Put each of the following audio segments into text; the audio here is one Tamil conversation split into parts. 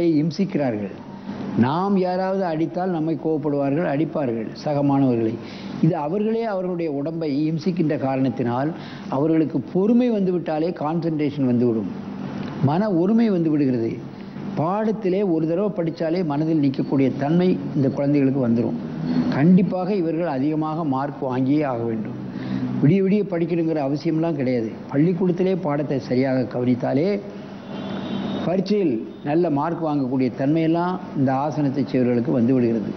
இம்சிக்கிறார்கள். நாம் யாராவது அடித்தால் நம்மை கோபப்படுவார்கள், அடிப்பார்கள் சக மாணவர்களை. இது அவர்களே அவர்களுடைய உடம்பை இம்சிக்கின்ற காரணத்தினால் அவர்களுக்கு பொறுமை வந்துவிட்டாலே கான்சன்ட்ரேஷன் வந்துவிடும், மன ஒருமை வந்து விடுகிறது. பாடத்திலே ஒரு தடவை படித்தாலே மனதில் நிற்கக்கூடிய தன்மை இந்த குழந்தைகளுக்கு வந்துடும். கண்டிப்பாக இவர்கள் அதிகமாக மார்க் வாங்கியே ஆக வேண்டும். விடிய விடிய படிக்கணுங்கிற அவசியம்லாம் கிடையாது. பள்ளிக்கூடத்திலே பாடத்தை சரியாக கவனித்தாலே பரீட்சையில் நல்ல மார்க் வாங்கக்கூடிய தன்மையெல்லாம் இந்த ஆசனத்தை செய்வர்களுக்கு வந்து விடுகிறது.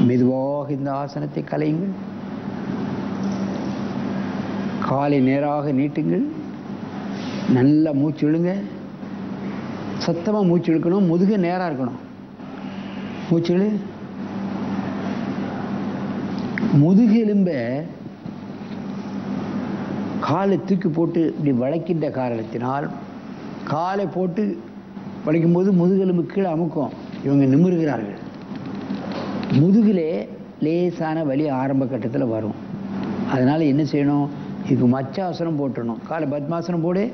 மெதுவாக இந்த ஆசனத்தை கலையுங்கள். காலை நேராக நீட்டுங்கள். நல்ல மூச்சு இழுங்க. சத்தமாக மூச்சு இழுக்கணும். முதுகு நேராக இருக்கணும். மூச்சு இழு. முதுகு எலும்ப காலை தூக்கி போட்டு இப்படி வளைக்கின்ற காரணத்தினால் காலை போட்டு வளைக்கும்போது முதுகெலும்பு கீழே அமுக்கும். இவங்க நிமிர்கிறார்கள். முதுகிலே லேசான வலி ஆரம்ப கட்டத்தில் வரும். அதனால் என்ன செய்யணும்? இதுக்கு மச்சாசனம் போட்டுடணும். காலை பத்மாசனம் போடு.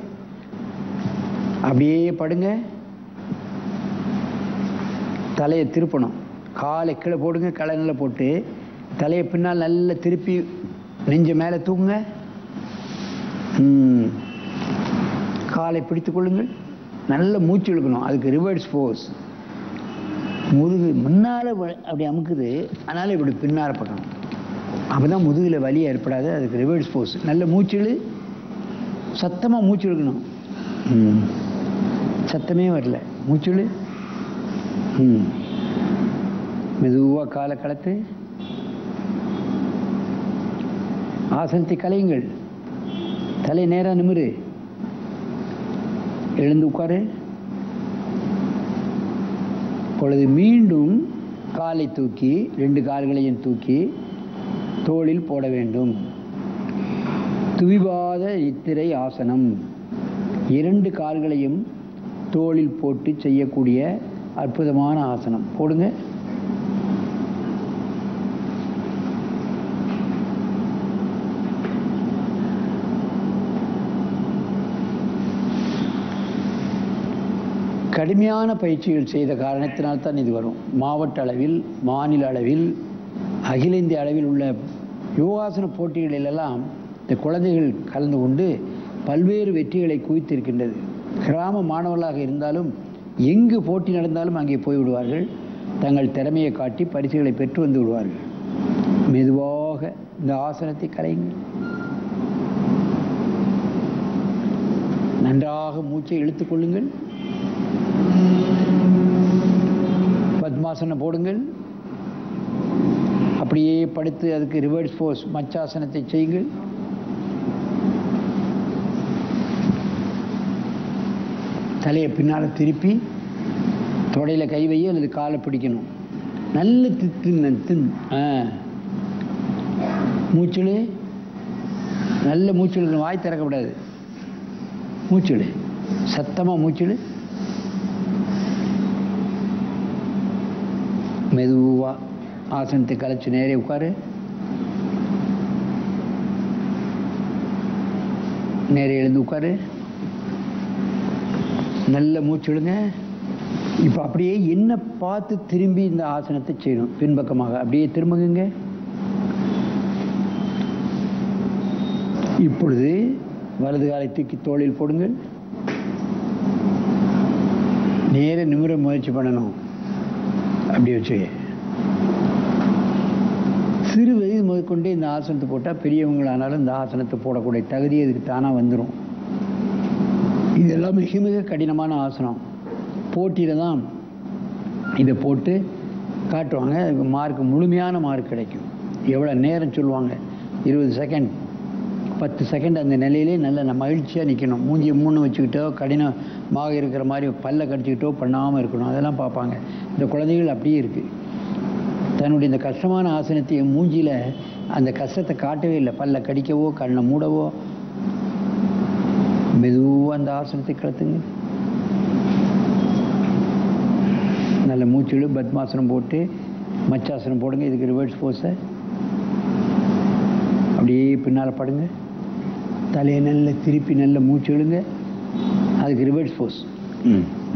அப்படியே படுங்க. தலையை திருப்பணும். காலை கீழே போடுங்க. கலனில போட்டு தலையை பின்னால் நல்லா திருப்பி நெஞ்ச மேலே தூக்குங்க. காலை பிடித்து கொள்ளுங்கள். நல்ல மூச்சு இழுக்கணும். அதுக்கு ரிவர்ஸ் ஃபோர்ஸ். முதுகு முன்னால் அப்படி அமுக்குது, அதனால் இப்படி பின்னால் பக்கணும். அப்போ தான் முதுகில் வலி ஏற்படாது. அதுக்கு ரிவர்ஸ் ஃபோர்ஸ். நல்ல மூச்சு இழு. சத்தமாக மூச்சு இழுக்கணும். சத்தமே வரல. மூச்சு இழு. மெதுவாக காலை கலத்து. ஆசனத்தை கலையுங்கள். தலை நேராக நிமிரு. எழுந்து உட்காரு. பொழுது மீண்டும் காலை தூக்கி 2 கால்களையும் தூக்கி தோளில் போட வேண்டும். துவிபாத நித்திரை ஆசனம். 2 கால்களையும் தோளில் போட்டு செய்யக்கூடிய அற்புதமான ஆசனம். போடுங்க. கடுமையான பயிற்சிகள் செய்த காரணத்தினால்தான் இது வரும். மாவட்ட அளவில், மாநில அளவில், அகில இந்திய அளவில் உள்ள யோகாசன போட்டிகளிலெல்லாம் இந்த குழந்தைகள் கலந்து கொண்டு பல்வேறு வெற்றிகளை குவித்திருக்கின்றது. கிராம மாணவர்களாக இருந்தாலும் எங்கு போட்டி நடந்தாலும் அங்கே போய்விடுவார்கள். தங்கள் திறமையை காட்டி பரிசுகளை பெற்று வந்து விடுவார்கள். மெதுவாக இந்த ஆசனத்தை கலையுங்கள். நன்றாக மூச்சை இழுத்துக் கொள்ளுங்கள். பத்மாசனம் போடுங்கள். அப்படியே படுத்து அதுக்கு ரிவர்ஸ் ஃபோர்ஸ் மச்சாசனத்தை செய்யுங்கள். தலையை பின்னால் திருப்பி தொடையில் கை வைய அல்லது காலை பிடிக்கணும். நல்ல மூச்சுழு. நல்ல மூச்சுழு. வாய் திறக்கக்கூடாது. மூச்சுழு. சத்தமாக மூச்சுழு. மெதுவா ஆசனத்தை கலைச்சு நேரே உட்காரு. நேரே எழுந்து உட்காரு. நல்ல மூச்சு விடுங்க. இப்போ அப்படியே என்ன பார்த்து திரும்பி இந்த ஆசனத்தை செய்யணும். பின்பக்கமாக அப்படியே திரும்புங்க. இப்பொழுது வலது காலை தூக்கி தோளில் போடுங்கள். நேர நிமிர முயற்சி பண்ணணும். அப்படி வச்சு சிறு வயது முதற்கொண்டே இந்த ஆசனத்தை போட்டால் பெரியவங்களானாலும் இந்த ஆசனத்தை போடக்கூடிய தகுதி இதுக்கு தானாக வந்துடும். இதெல்லாம் மிக மிக கடினமான ஆசனம். போட்டியில் தான் இதை போட்டு காட்டுவாங்க. அதுக்கு மார்க், முழுமையான மார்க் கிடைக்கும். எவ்வளோ நேரம் சொல்லுவாங்க? 20 செகண்ட், 10 செகண்ட் அந்த நிலையிலே நல்ல மகிழ்ச்சியாக நிற்கணும். மூஞ்சி மூணு வச்சுக்கிட்டோ கடினமாக இருக்கிற மாதிரி பல்ல கடிச்சிக்கிட்டோ பண்ணாமல் இருக்கணும். அதெல்லாம் பார்ப்பாங்க. இந்த குழந்தைகள் அப்படியே இருக்குது. தன்னுடைய இந்த கஷ்டமான ஆசனத்தை மூஞ்சியில் அந்த கஷ்டத்தை காட்டவே இல்லை. பல்ல கடிக்கவோ கண்ணை மூடவோ. மெதுவாக அந்த ஆசனத்தை கலத்துங்க. நல்ல மூச்சுழு. பத்மாசனம் போட்டு மச்சாசனம் போடுங்க. இதுக்கு ரிவர்ஸ் ஃபோர்ஸை. அப்படியே பின்னால் படுங்க. தலையை நல்ல திருப்பி நல்ல மூச்சு விடுங்க. அதுக்கு ரிவர்ஸ் ஃபோர்ஸ்.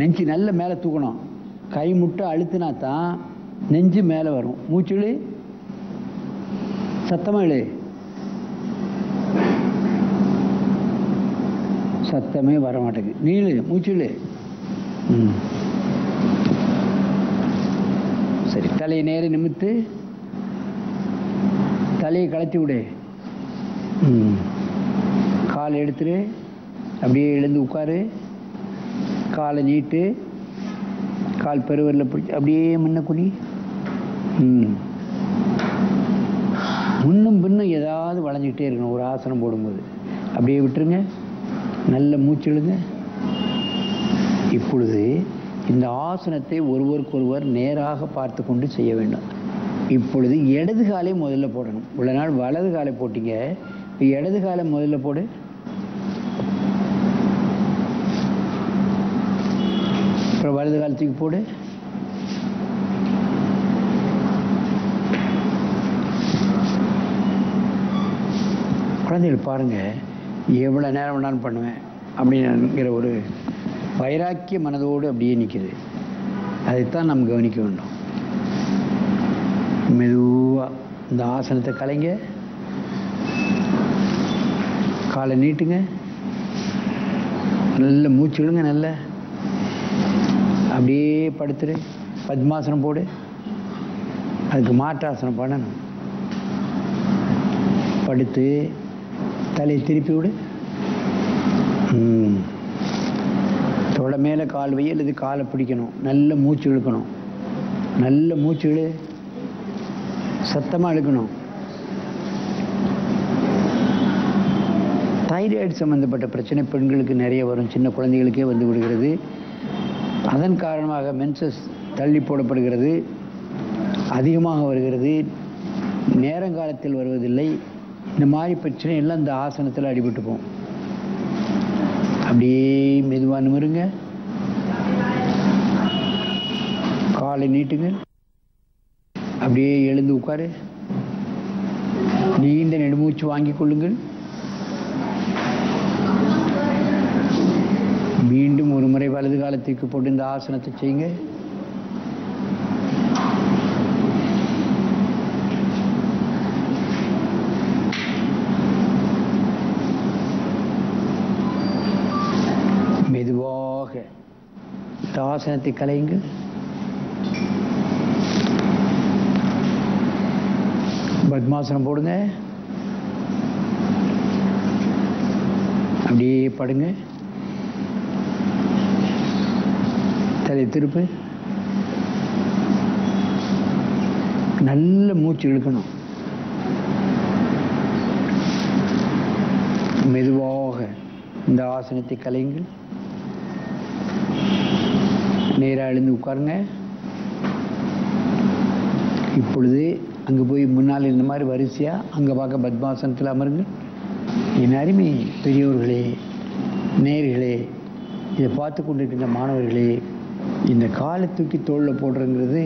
நெஞ்சு நல்ல மேலே தூக்கணும். கை முட்டை அழுத்தினா தான் நெஞ்சு மேலே வரும். மூச்சுழு, சத்தமாக இழு. சத்தமே வர மாட்டேங்குது. நீளு, மூச்சுழு. சரி, தலையை நேர நிமித்து தலையை களைச்சி விடு. காலை எடுத்துரு, அப்படியே எழுந்து உட்காரு. காலை நீட்டு, கால் பெருவரில் பிடிச்சி அப்படியே முன்ன குனி. முன்னும் பின்னும் ஏதாவது வளைஞ்சிக்கிட்டே இருக்கணும் ஒரு ஆசனம் போடும்போது. அப்படியே விட்டுருங்க, நல்ல மூச்செழுங்க. இப்பொழுது இந்த ஆசனத்தை ஒருவருக்கொருவர் நேராக பார்த்து கொண்டு செய்ய வேண்டும். இப்பொழுது இடது காலை முதல்ல போடணும். இவ்வளோ நாள் வலது காலை போட்டீங்க, இப்போ இடது காலை முதல்ல போடு. அப்புறம் வலது காலத்துக்கு போடு. குழந்தைகள் பாருங்க, எவ்வளோ நேரம் வேணாலும் பண்ணுவேன் அப்படிங்கிற ஒரு வைராக்கிய மனதோடு அப்படியே நிற்குது. அதைத்தான் நாம் கவனிக்க வேண்டும். மெதுவாக இந்த ஆசனத்தை கலைங்க, காலை நீட்டுங்க, நல்ல மூச்சு விடுங்க. நல்ல அப்படியே படுத்துரு. பத்மாசனம் போடு. அதுக்கு மாற்றாசனம் பண்ணணும். படுத்து தலையை திருப்பி விடு. தொட மேலே கால் வை, அல்லது காலை பிடிக்கணும். நல்ல மூச்சு இழுக்கணும். நல்ல மூச்சு இழு, சத்தமாக இழுக்கணும். தைராய்டு சம்பந்தப்பட்ட பிரச்சனை பெண்களுக்கு நிறைய வரும். சின்ன குழந்தைகளுக்கே வந்து விடுகிறது. அதன் காரணமாக மென்சஸ் தள்ளி போடப்படுகிறது, அதிகமாக வருகிறது, நேரங்காலத்தில் வருவதில்லை. இந்த மாதிரி பிரச்சனை எல்லாம் இந்த ஆசனத்தில் அடிபட்டு போகும். அப்படியே மெதுவாக நிமிருங்க, காலை நீட்டுங்க, அப்படியே எழுந்து உட்காரு. நீண்ட நெடுமூச்சு வாங்கிக் கொள்ளுங்கள். மீண்டும் ஒரு முறை வலது காலத்துக்கு போட்டு இந்த ஆசனத்தை செய்யுங்க. மெதுவாக இந்த ஆசனத்தை கலையுங்கள். பத்மாசனம் போடுங்க. அப்படியே படுங்க. தலை திருப்பு. நல்ல மூச்சு இழுக்கணும். மெதுவாக இந்த ஆசனத்தை கலையுங்கள். நேராக எழுந்து உட்காருங்க. இப்பொழுது அங்கே போய் முன்னால் இந்த மாதிரி வரிசையாக அங்கே பார்க்க பத்மாசனத்தில் அமருங்க. என் அருமை பெரியோர்களே, நேயர்களே, இதை பார்த்து கொண்டிருக்கின்ற மாணவர்களே, இந்த காலை தூக்கி தோளில் போடுறங்கிறது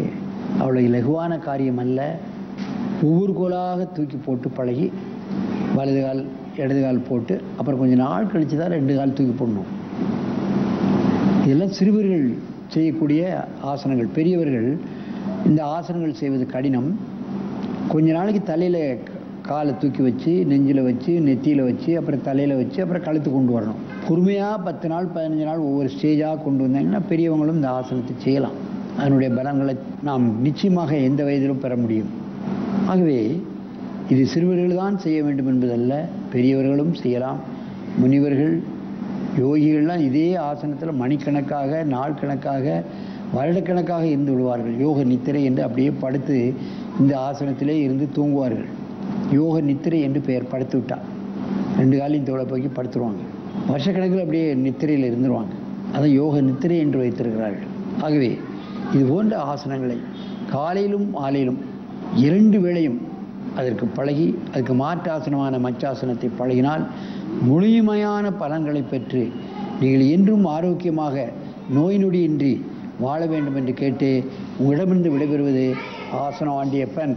அவ்வளோ இலகுவான காரியம் அல்ல. ஒவ்வொரு கோலாக தூக்கி போட்டு பழகி வலது கால் இடது கால் போட்டு அப்புறம் கொஞ்சம் நாள் கழித்து தான் 2 கால் தூக்கி போடணும். இதெல்லாம் சிறுவர்கள் செய்யக்கூடிய ஆசனங்கள். பெரியவர்கள் இந்த ஆசனங்கள் செய்வது கடினம். கொஞ்ச நாளைக்கு தலையில் காலை தூக்கி வச்சு, நெஞ்சில் வச்சு, நெத்தியில் வச்சு, அப்புறம் தலையில் வச்சு, அப்புறம் கழுத்து கொண்டு வரணும். பொறுமையாக 10 நாள் 15 நாள் ஒவ்வொரு ஸ்டேஜாக கொண்டு வந்தாங்கன்னா பெரியவங்களும் இந்த ஆசனத்தை செய்யலாம். அதனுடைய பலன்களை நாம் நிச்சயமாக எந்த வயதிலும் பெற முடியும். ஆகவே இது சிறுவர்கள் தான் செய்ய வேண்டும் என்பதல்ல, பெரியவர்களும் செய்யலாம். முனிவர்கள், யோகிகள்லாம் இதே ஆசனத்தில் மணிக்கணக்காக, நாள் கணக்காக, வருடக்கணக்காக இருந்து விடுவார்கள். யோக நித்திரை என்று அப்படியே படுத்து இந்த ஆசனத்திலே இருந்து தூங்குவார்கள். யோக நித்திரை என்று பெயர். படுத்து விட்டா 2 காலையும் தோளை போக்கி படுத்துருவாங்க. வருஷக்கணக்கில் அப்படியே நித்திரையில் இருந்துருவாங்க. அதை யோக நித்திரை என்று வைத்திருக்கிறார்கள். ஆகவே இது போன்ற ஆசனங்களை காலையிலும் மாலையிலும் 2 வேளையும் அதற்கு பழகி, அதுக்கு மாற்றாசனமான மச்சாசனத்தை பழகினால் முழுமையான பலன்களை பெற்று நீங்கள் என்றும் ஆரோக்கியமாக நோய் நொடியின்றி வாழ வேண்டும் என்று கேட்டு உங்களிடமிருந்து விடைபெறுவது ஆசனம் ஆண்டியப்பன்.